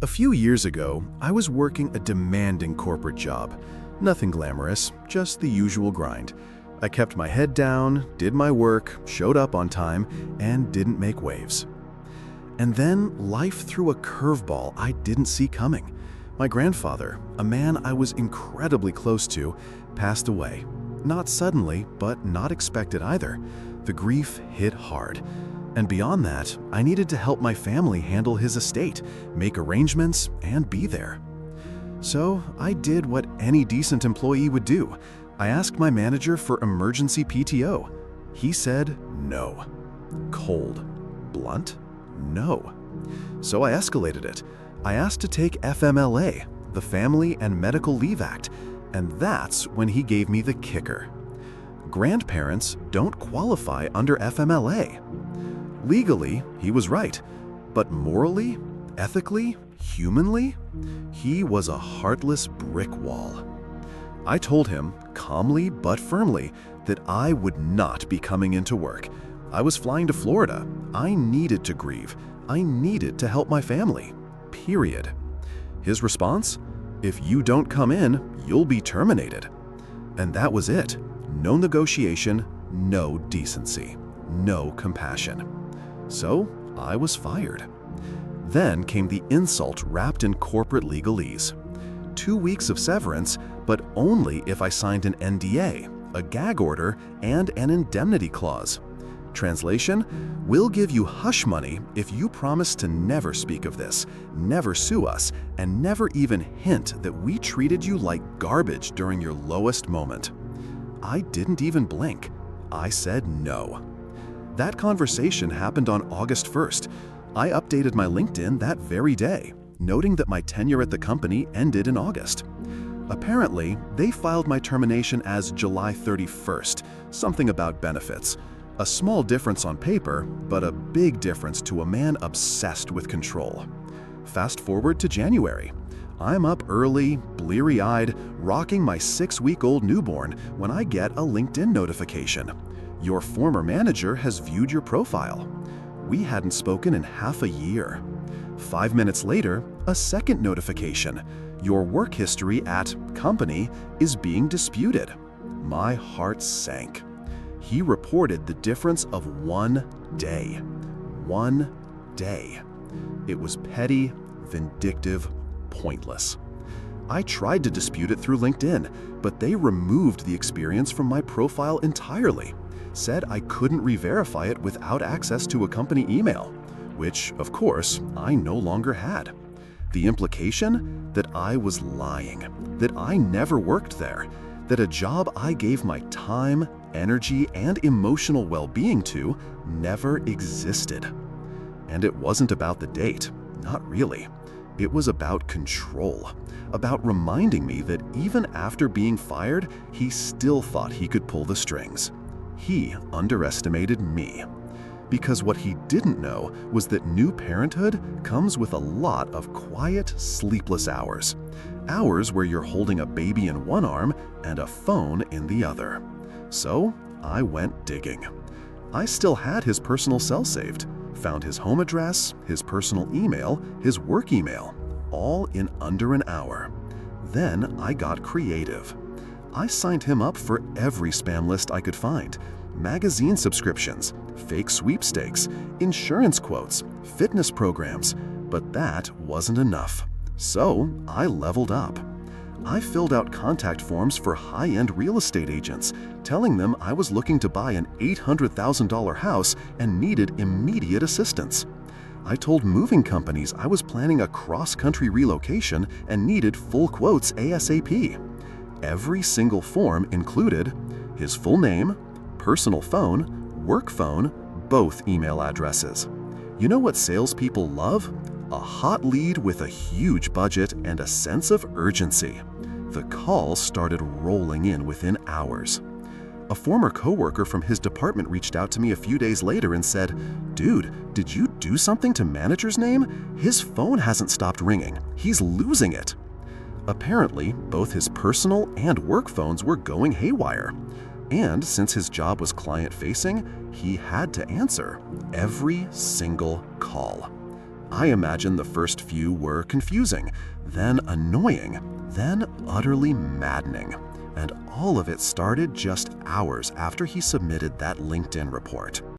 A few years ago, I was working a demanding corporate job. Nothing glamorous, just the usual grind. I kept my head down, did my work, showed up on time, and didn't make waves. And then life threw a curveball I didn't see coming. My grandfather, a man I was incredibly close to, passed away. Not suddenly, but not expected either. The grief hit hard. And beyond that, I needed to help my family handle his estate, make arrangements, and be there. So I did what any decent employee would do. I asked my manager for emergency PTO. He said no. Cold. Blunt? No. So I escalated it. I asked to take FMLA, the Family and Medical Leave Act, and that's when he gave me the kicker. Grandparents don't qualify under FMLA. Legally, he was right, but morally, ethically, humanly, he was a heartless brick wall. I told him, calmly but firmly, that I would not be coming into work. I was flying to Florida. I needed to grieve. I needed to help my family. Period. His response? If you don't come in, you'll be terminated. And that was it. No negotiation, no decency, no compassion. So I was fired. Then came the insult wrapped in corporate legalese. 2 weeks of severance, but only if I signed an NDA, a gag order, and an indemnity clause. Translation, we'll give you hush money if you promise to never speak of this, never sue us, and never even hint that we treated you like garbage during your lowest moment. I didn't even blink. I said no. That conversation happened on August 1st. I updated my LinkedIn that very day, noting that my tenure at the company ended in August. Apparently, they filed my termination as July 31st, something about benefits. A small difference on paper, but a big difference to a man obsessed with control. Fast forward to January. I'm up early, bleary-eyed, rocking my 6-week-old newborn when I get a LinkedIn notification. Your former manager has viewed your profile. We hadn't spoken in half a year. 5 minutes later, a second notification. Your work history at company is being disputed. My heart sank. He reported the difference of 1 day. 1 day. It was petty, vindictive, pointless. I tried to dispute it through LinkedIn, but they removed the experience from my profile entirely. Said I couldn't re-verify it without access to a company email, which, of course, I no longer had. The implication? That I was lying, that I never worked there, that a job I gave my time, energy, and emotional well-being to never existed. And it wasn't about the date, not really. It was about control, about reminding me that even after being fired, he still thought he could pull the strings. He underestimated me. Because what he didn't know was that new parenthood comes with a lot of quiet, sleepless hours. Hours where you're holding a baby in one arm and a phone in the other. So I went digging. I still had his personal cell saved, found his home address, his personal email, his work email, all in under an hour. Then I got creative. I signed him up for every spam list I could find. Magazine subscriptions, fake sweepstakes, insurance quotes, fitness programs. But that wasn't enough. So I leveled up. I filled out contact forms for high-end real estate agents, telling them I was looking to buy an $800,000 house and needed immediate assistance. I told moving companies I was planning a cross-country relocation and needed full quotes ASAP. Every single form included his full name, personal phone, work phone, both email addresses. You know what salespeople love? A hot lead with a huge budget and a sense of urgency. The calls started rolling in within hours. A former coworker from his department reached out to me a few days later and said, "Dude, did you do something to manager's name? His phone hasn't stopped ringing. He's losing it." Apparently, both his personal and work phones were going haywire. And since his job was client-facing, he had to answer every single call. I imagine the first few were confusing, then annoying, then utterly maddening. And all of it started just hours after he submitted that LinkedIn report.